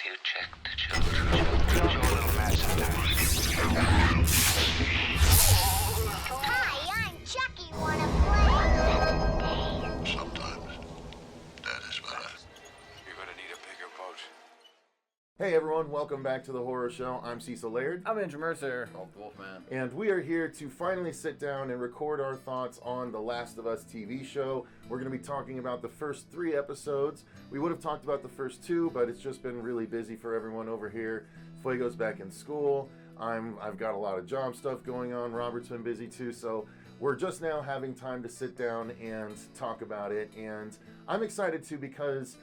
you check the children. Your little match Hi, I'm Chucky. Wanna play? Sometimes that is better. You're gonna need a bigger boat. Hey everyone, welcome back to the Horror Show. I'm Cecil, Laird. I'm Andrew Mercer. Wolfman. And we are here to finally sit down and record our thoughts on The Last of Us TV show. We're going to be talking about the first 3 episodes. We would have talked about the first 2, but it's just been really busy for everyone over here. Fuego's back in school. I've got a lot of job stuff going on. Robert's been busy too, so we're just now having time to sit down and talk about it. And I'm excited too because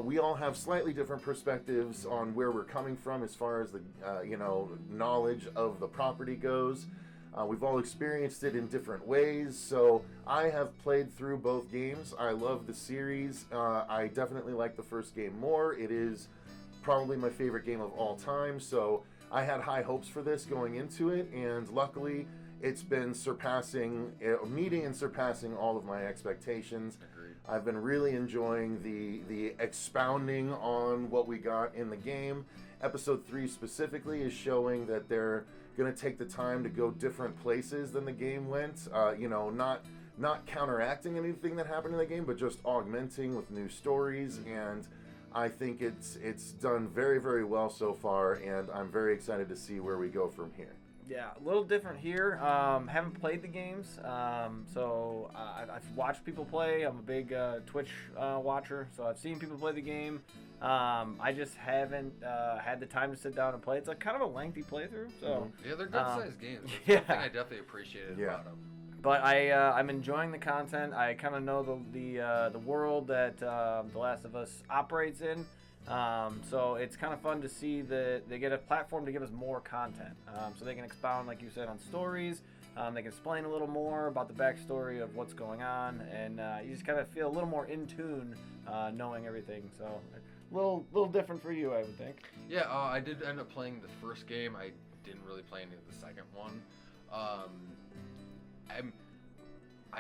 we all have slightly different perspectives on where we're coming from as far as the knowledge of the property goes. We've all experienced it in different ways. So I have played through both games. I love the series. I definitely like the first game more. It is probably my favorite game of all time. So I had high hopes for this going into it, and luckily it's been meeting and surpassing all of my expectations. Agreed. I've been really enjoying the expounding on what we got in the game. Episode 3 specifically is showing that they're going to take the time to go different places than the game went. Not counteracting anything that happened in the game, but just augmenting with new stories. And I think it's done very, very well so far, and I'm very excited to see where we go from here. Yeah, a little different here. Haven't played the games, so I've watched people play. I'm a big Twitch watcher, so I've seen people play the game. I just haven't had the time to sit down and play. It's kind of a lengthy playthrough, so Yeah, they're good-sized games. That's yeah. one thing I definitely appreciated about them. But I'm enjoying the content. I kind of know the world that The Last of Us operates in. So it's kind of fun to see that they get a platform to give us more content. So they can expound, like you said, on stories. They can explain a little more about the backstory of what's going on, and you just kind of feel a little more in tune, knowing everything. So a little different for you, I would think. Yeah, I did end up playing the first game. I didn't really play any of the second one. I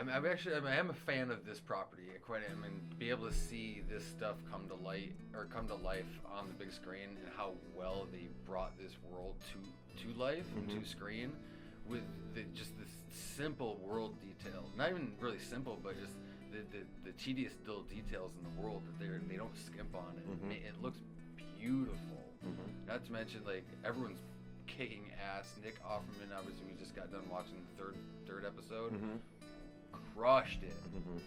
am a fan of this property. Be able to see this stuff come to life on the big screen, and how well they brought this world to life and to screen with just this simple world detail. Not even really simple, but just the tedious little details in the world that they don't skimp on it. It looks beautiful. Not to mention, like, everyone's kicking ass. Nick Offerman, obviously, we just got done watching the third episode. Crushed it.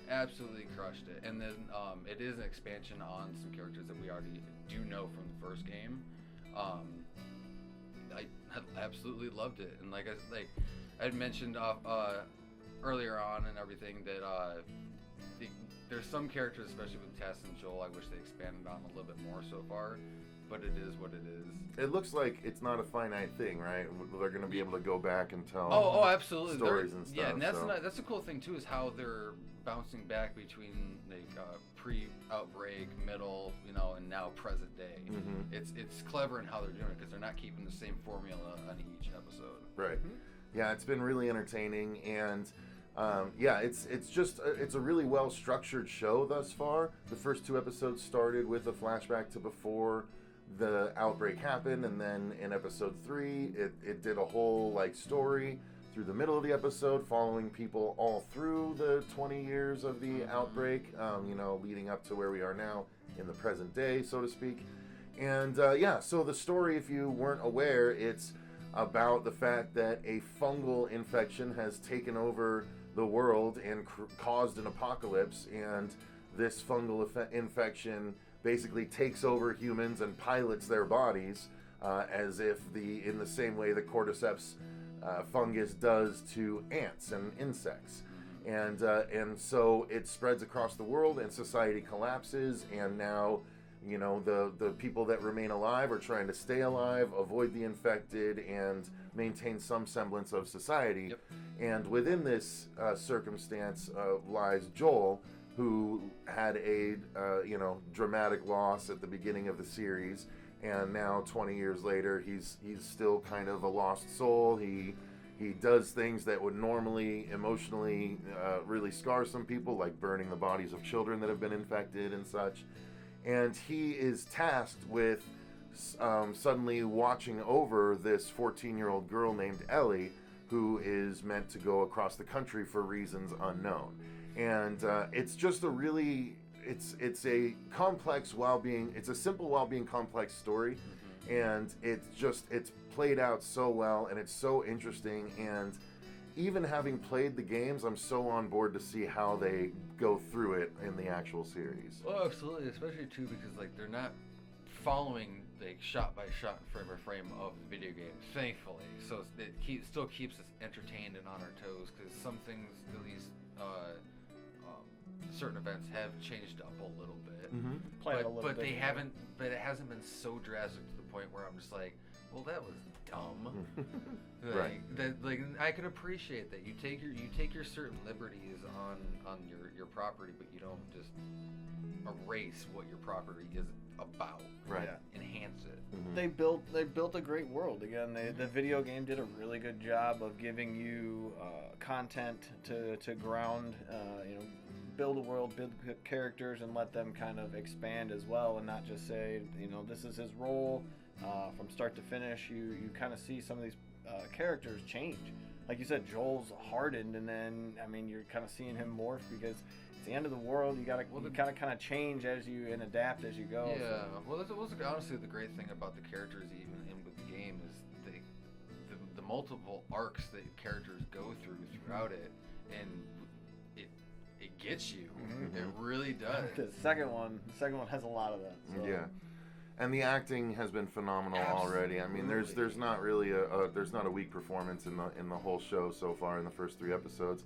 Absolutely crushed it. And then it is an expansion on some characters that we already do know from the first game. I absolutely loved it. And like I had mentioned earlier on and everything, that there's some characters, especially with Tess and Joel, I wish they expanded on a little bit more so far. But it is what it is. It looks like it's not a finite thing, right? They're going to be able to go back and tell absolutely. stories and stuff. Yeah, and that's the cool thing too, is how they're bouncing back between pre-outbreak, middle, and now present day. It's clever in how they're doing it, because they're not keeping the same formula on each episode. Right. Yeah, it's been really entertaining, and it's a really well structured show thus far. The first 2 episodes started with a flashback to before the outbreak happened, and then in episode 3 it did a whole story through the middle of the episode, following people all through the 20 years of the outbreak, leading up to where we are now in the present day, so to speak. And so the story, if you weren't aware, it's about the fact that a fungal infection has taken over the world and caused an apocalypse, and this fungal infection basically takes over humans and pilots their bodies, as if in the same way the cordyceps fungus does to ants and insects, and so it spreads across the world, and society collapses, and now the people that remain alive are trying to stay alive, avoid the infected, and maintain some semblance of society. Yep. And within this circumstance lies Joel, who had a dramatic loss at the beginning of the series, and now 20 years later he's still kind of a lost soul. He does things that would normally emotionally really scar some people, like burning the bodies of children that have been infected and such. And he is tasked with suddenly watching over this 14-year-old girl named Ellie, who is meant to go across the country for reasons unknown. And it's just a really, it's a complex while being, it's a simple while being complex story. And it's played out so well, and it's so interesting. And even having played the games, I'm so on board to see how they go through it in the actual series. Oh, absolutely, especially too because like they're not following like shot by shot and frame by frame of the video game, thankfully. So it still keeps us entertained and on our toes because some things, at least certain events, have changed up a little bit. But they haven't. But it hasn't been so drastic to the point where I'm just like, well, that was dumb. Right. Like I can appreciate that you take your certain liberties on your property, but you don't just erase what your property is about. Right. Yeah. Enhance it. They built a great world. Again, the video game did a really good job of giving you content to ground, build a world, build characters, and let them kind of expand as well, and not just say, this is his role from start to finish. You kind of see some of these characters change. Like you said, Joel's hardened, and then you're kind of seeing him morph because it's the end of the world. You gotta kind of change and adapt as you go. Yeah. So. Well, that was honestly the great thing about the characters, even in with the game, is the multiple arcs that characters go throughout it, and it gets you. It really does. The second one has a lot of that. So. Yeah. And the acting has been phenomenal already. I mean, there's not really there's not a weak performance in the whole show so far in the first 3 episodes.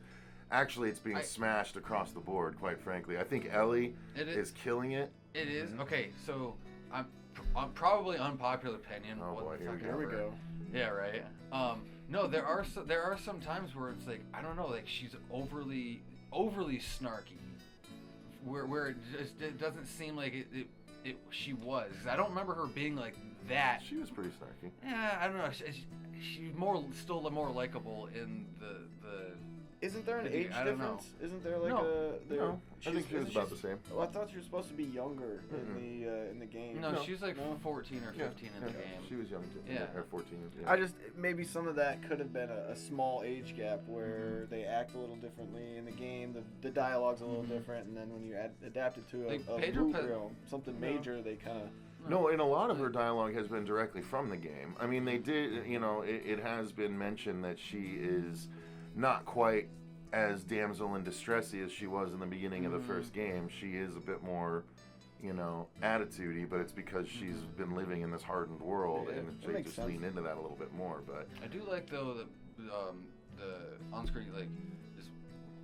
Actually, it's being smashed across the board, quite frankly. I think Ellie is killing it. It is. Okay, so I'm probably unpopular opinion. Oh boy, Here we go. Yeah, right. No, there are some times where it's like, I don't know, like she's overly snarky, where it doesn't seem like she was. 'Cause I don't remember her being like that. She was pretty snarky. Yeah, I don't know. She's still more likable in the. Isn't there an age I don't know. difference? Isn't there like No, I think she was about the same. Oh, I thought she was supposed to be younger in the game. No, she's like 14 or 15 in the game. She was young too. Yeah. Or 14. Yeah. I just maybe some of that could have been a small age gap where they act a little differently in the game. The dialogue's a little different, and then when you adapt it to Like a Pedro loop reel, something major, they kind of. No, and a lot of her dialogue has been directly from the game. I mean, they did, it has been mentioned that she is not quite as damsel in distressy as she was in the beginning of the first game. She is a bit more, attitude-y, but it's because she's been living in this hardened world, and they just lean into that a little bit more. But I do like, though, the on-screen, like, this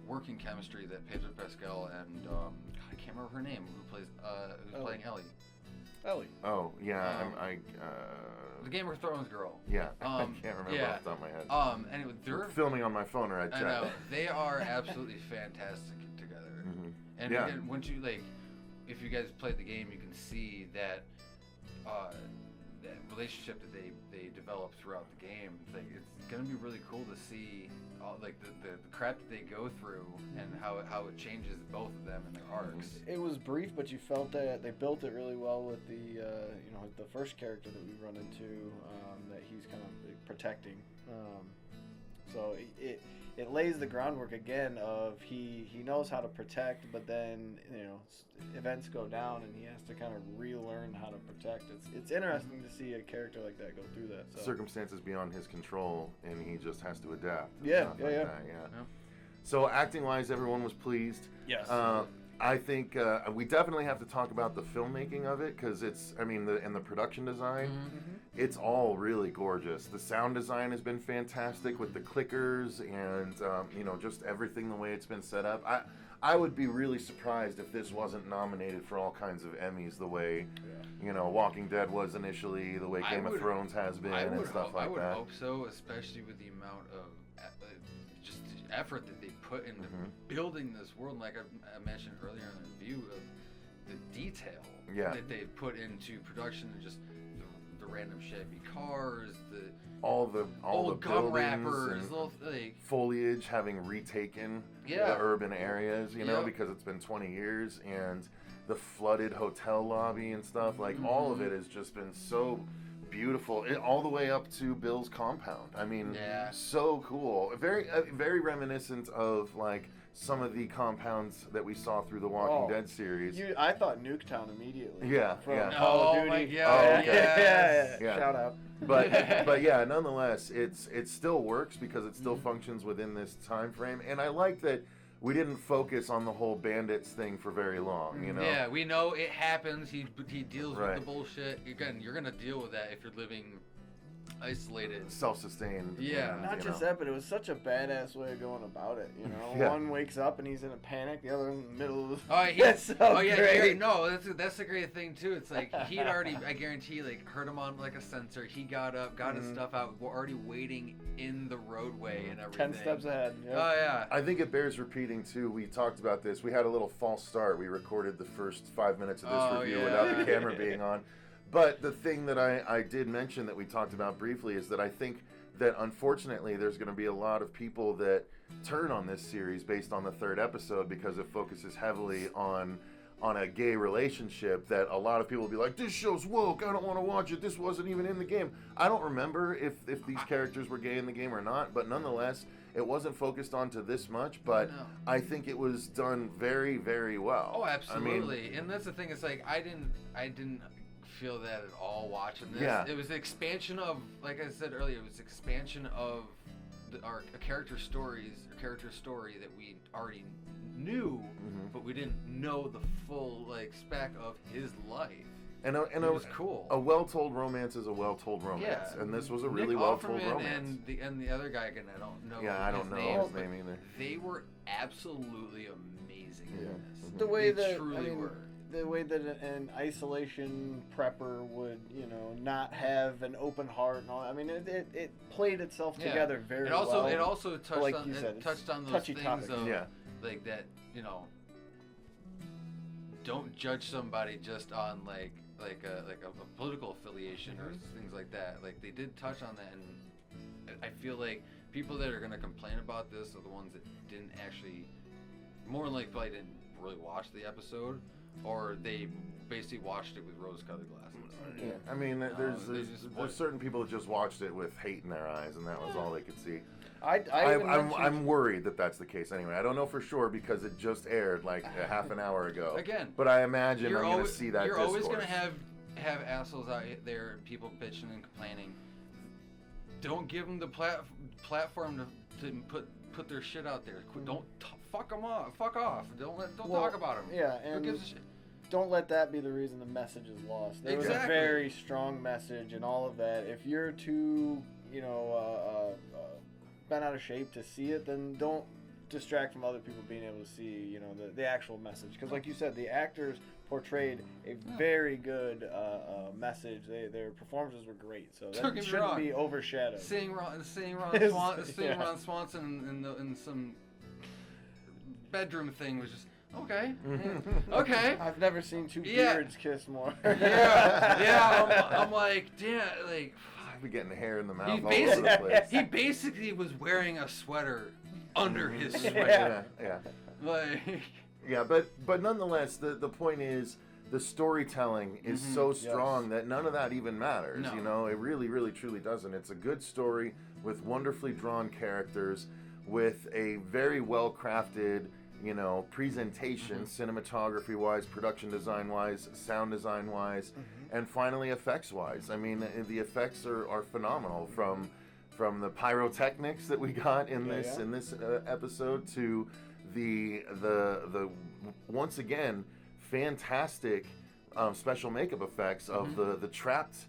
working chemistry that Pedro Pascal and, I can't remember her name, who's playing Ellie. Ellie. Oh, yeah, The Game of Thrones girl. Yeah, I can't remember off the top of my head. Anyway, they're filming on my phone, or I'd check. I know they are absolutely fantastic together. And again, once you if you guys played the game, you can see that that relationship that they develop throughout the game. It's gonna be really cool to see the crap that they go through and how it changes both of them and their arcs. It was brief, but you felt that they built it really well with the the first character that we run into that he's kind of protecting. So it lays the groundwork again of he knows how to protect, but then events go down and he has to kind of relearn how to protect. It's interesting to see a character like that go through that. So. Circumstances beyond his control, and he just has to adapt. Yeah. So acting-wise, everyone was pleased. Yes. I think we definitely have to talk about the filmmaking of it, because and the production design. It's all really gorgeous. The sound design has been fantastic with the clickers and just everything the way it's been set up. I would be really surprised if this wasn't nominated for all kinds of Emmys the way Walking Dead was initially, the way Game of Thrones has been, and stuff like that. I would hope so, especially with the amount of just the effort that they put into building this world. Like I mentioned earlier in the review, of the detail that they put into production, and just the random Chevy cars, all the gum buildings wrappers, and foliage having retaken the urban areas, because it's been 20 years, and the flooded hotel lobby and stuff. Like all of it has just been so beautiful, all the way up to Bill's compound. I mean, so cool. Very reminiscent of like some of the compounds that we saw through the Walking Dead series. I thought Nuketown immediately. Yeah, From yeah. Call of Duty. my Oh, God. okay. Yeah. Shout out. But yeah, nonetheless, it still works because it still functions within this time frame, and I like that we didn't focus on the whole bandits thing for very long. You know. Yeah, we know it happens. He deals Right. with the bullshit. Again, you're gonna deal with that if you're living isolated. Self-sustained. Yeah. Not you just know. that, but it was such a badass way of going about it. You know, Yeah. one wakes up and he's in a panic. The other in the middle of. Oh, That's so great. no, that's a great thing too. It's like he'd already, I guarantee, like heard him on like a sensor. He got up, got his stuff out. We're already waiting in the roadway and everything. 10 steps ahead. Yeah. Oh yeah. I think it bears repeating too. We talked about this. We had a little false start. We recorded the first 5 minutes of this review yeah. without the camera being on. But the thing that I did mention that we talked about briefly is that I think that unfortunately there's going to be a lot of people that turn on this series based on the third episode because it focuses heavily on a gay relationship, that a lot of people will be like, this show's woke, I don't want to watch it, this wasn't even in the game. I don't remember if these characters were gay in the game or not, but nonetheless, it wasn't focused on to this much, but No. I think it was done very, very well. Oh, I absolutely. mean, And that's the thing. It's like I didn't feel that at all watching this. Yeah. It was the expansion of, like I said earlier, it was expansion of our character story that we already knew, but we didn't know the full like spec of his life. and It was cool. A well-told romance is a well-told romance, Yeah. and this was a Nick really well-told Offerman romance. and the other guy, again, I don't know. Yeah, I don't know his but name either. They were absolutely amazing in this. The way They that truly were. the way that an isolation prepper would, not have an open heart and all. I mean, it played itself Yeah. together very It also well. it also touched like on you said, it it's touched on those touchy things topics. of Yeah. like that, don't judge somebody just on like a political affiliation or things like that. Like they did touch on that, and I feel like people that are gonna complain about this are the ones that didn't actually, more than likely, probably didn't really watch the episode, or they basically watched it with rose-colored glasses. Yeah, I mean, there's just- certain people that just watched it with hate in their eyes, and that was all they could see. I'm I'm worried that that's the case anyway. I don't know for sure because it just aired like a half an hour ago. Again, but I imagine I'm you're going to always, see that. You're always discourse. gonna have assholes out there, people bitching and complaining. Don't give them the platform to put their shit out there. Don't fuck them off. Fuck off. Don't talk about them. Yeah, Who and gives a shit? don't let that be the reason the message is lost. There was a Exactly. very strong message and all of that. If you're too, bent out of shape to see it, then don't distract from other people being able to see, the actual message. Because like you said, the actors portrayed a very good message. Their performances were great, so Don't that get me shouldn't wrong. be overshadowed. Seeing Ron Yeah. Swanson in some bedroom thing was just okay. Okay. I've never seen two Yeah. beards kiss more. Yeah. I'm like, damn, like. I'd be getting hair in the mouth He all over the place. He basically was wearing a sweater under his Yeah. sweater. Yeah. Like, Yeah, but nonetheless, the point is the storytelling is so strong that none of that even matters. No. You know, it really, really, truly doesn't. It's a good story with wonderfully drawn characters, with a very well crafted, presentation, cinematography-wise, production design-wise, sound design-wise, and finally effects-wise. I mean, the effects are phenomenal from the pyrotechnics that we got in this episode to the once again fantastic special makeup effects of the trapped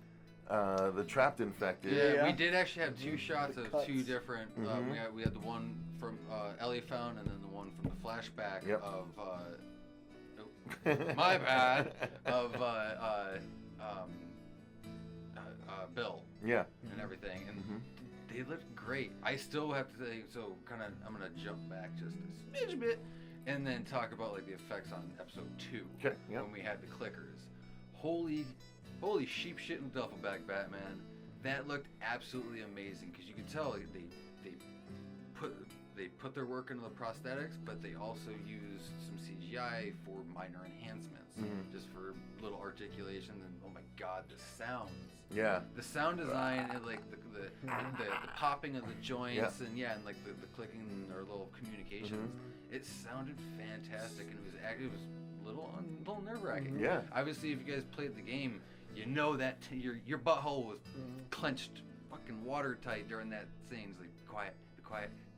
infected. yeah, Yeah. we did actually have two shots of cuts. two different. We had the one from Ellie found, and then the one from the flashback Yep. of. My bad. Of Bill Yeah. and everything, and they looked great. I still have to say, so I'm gonna jump back just a smidge bit, and then talk about like the effects on episode 2 Okay, yep. when we had the clickers. Holy sheep shit in the duffel bag, Batman. That looked absolutely amazing because you could tell they put they put their work into the prosthetics, but they also used some CGI for minor enhancements, just for little articulations. And oh my God, the sounds! Yeah. The sound design and like the popping of the joints and like the clicking or little communications. It sounded fantastic, and it was a little nerve wracking. Yeah. Obviously, if you guys played the game, you know that your butthole was clenched, fucking watertight during that scene. It's like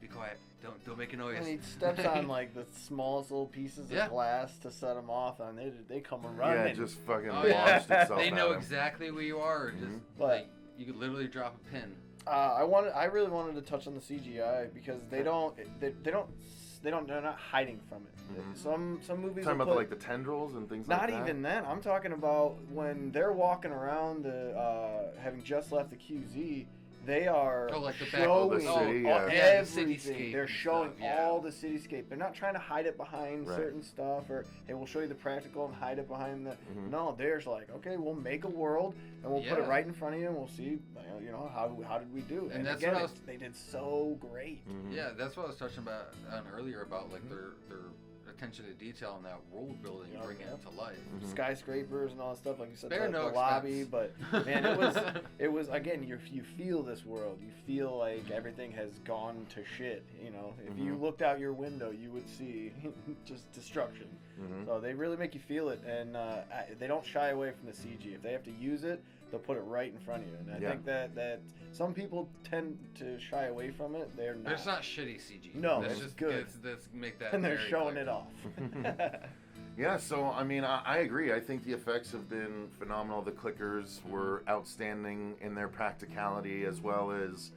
be quiet, don't make a noise. And he steps on like the smallest little pieces of glass to set them off, and they come running. Yeah, just fucking launched itself. They know at him. exactly where you are. Just like you could literally drop a pin. I really wanted to touch on the CGI because they're not hiding from it. Some movies Talking will about put, the tendrils and things like that. not even then. I'm talking about when they're walking around having just left the QZ. They are like the back showing of the city, everything. the cityscape They're and showing stuff, all the cityscape. They're not trying to hide it behind Right. certain stuff, or hey, we'll show you the practical and hide it behind the. No, they're just like, okay, we'll make a world and we'll put it right in front of you, and we'll see, you know, how did we do? And that's again, what they did so great. Yeah, that's what I was touching on earlier about like their attention to detail in that world building, bringing it to life. Skyscrapers and all that stuff, like you said, Spare the no lobby. expense. But man, it was again. You feel this world. You feel like everything has gone to shit. You know, if you looked out your window, you would see just destruction. So they really make you feel it, and they don't shy away from the CG. If they have to use it, they'll put it right in front of you. And I think that some people tend to shy away from it. They're not. But it's not shitty CG. No, it's it's just good. Let's make that. And they're very showing clear. it off. Yeah, so I mean, I agree. I think the effects have been phenomenal. The clickers were outstanding in their practicality, as well as,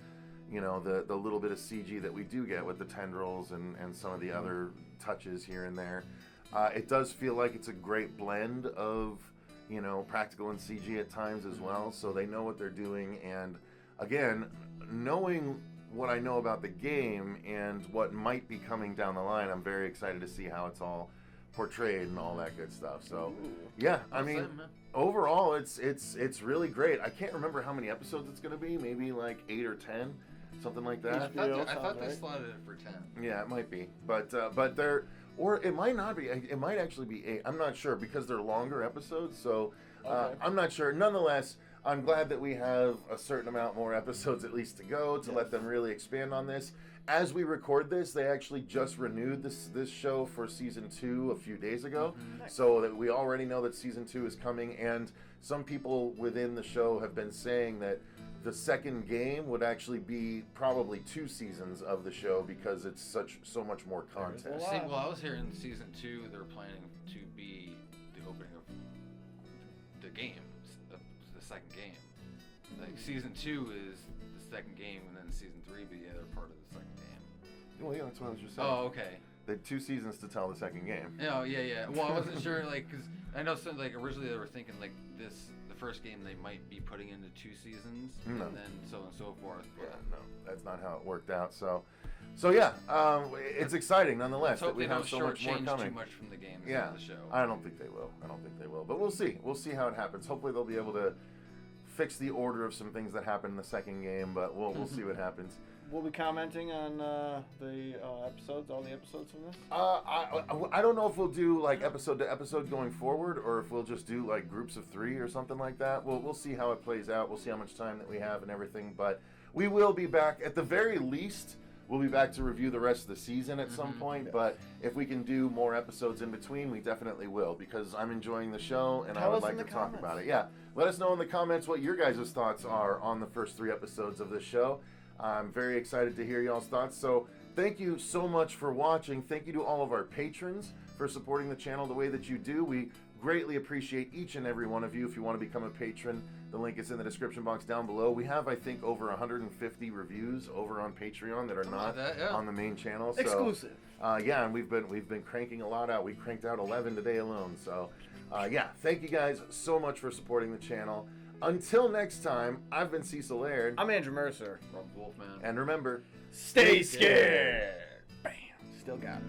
you know, the little bit of CG that we do get with the tendrils and some of the other touches here and there. It does feel like it's a great blend of, you know, practical and CG at times as well. So they know what they're doing, and again, knowing what I know about the game and what might be coming down the line, I'm very excited to see how it's all portrayed and all that good stuff. So yeah, I mean, overall it's really great. I can't remember how many episodes it's going to be, maybe like 8 or 10, something like that. I thought they slotted it for 10. Yeah, it might be, but they're, or it might not be. It might actually be 8. I'm not sure because they're longer episodes. So I'm not sure. Nonetheless, I'm glad that we have a certain amount more episodes at least to go to let them really expand on this. As we record this, they actually just renewed this show for season 2 a few days ago, so that we already know that season 2 is coming. And some people within the show have been saying that the second game would actually be probably 2 seasons of the show because it's so much more content. See, well, I was hearing season 2 they're planning to be the opening of the game, the second game. Like season 2 is the second game, and then season 3 be the other part of the second game. Well, yeah, that's what I was just saying. Oh, okay. They had 2 seasons to tell the second game. Oh, yeah. Well, I wasn't sure, like, because I know some, like, originally they were thinking, like, the first game they might be putting into 2 seasons, and then so on and so forth. Yeah, no, that's not how it worked out. So yeah, it's exciting nonetheless that we have so much more change coming. too much from the games Yeah, of the show. I don't think they will. But we'll see. We'll see how it happens. Hopefully they'll be able to fix the order of some things that happened in the second game, but we'll see what happens. We'll be commenting on the episodes, all the episodes from this. I don't know if we'll do like episode to episode going forward, or if we'll just do like groups of 3 or something like that. We'll see how it plays out. We'll see how much time that we have and everything. But we will be back at the very least. We'll be back to review the rest of the season at some point. Yes. But if we can do more episodes in between, we definitely will, because I'm enjoying the show and I Tell would us like in to the talk comments. about it. Yeah, let us know in the comments what your guys' thoughts are on the first 3 episodes of this show. I'm very excited to hear y'all's thoughts. So thank you so much for watching. Thank you to all of our patrons for supporting the channel the way that you do. We greatly appreciate each and every one of you. If you want to become a patron, the link is in the description box down below. We have, I think, over 150 reviews over on Patreon that are not on the main channel. So, Exclusive. Yeah, and we've been cranking a lot out. We cranked out 11 today alone. So yeah, thank you guys so much for supporting the channel. Until next time, I've been Cecil Laird. I'm Andrew Mercer. Rob Wolfman. And remember, Stay scared. Bam. Still got it.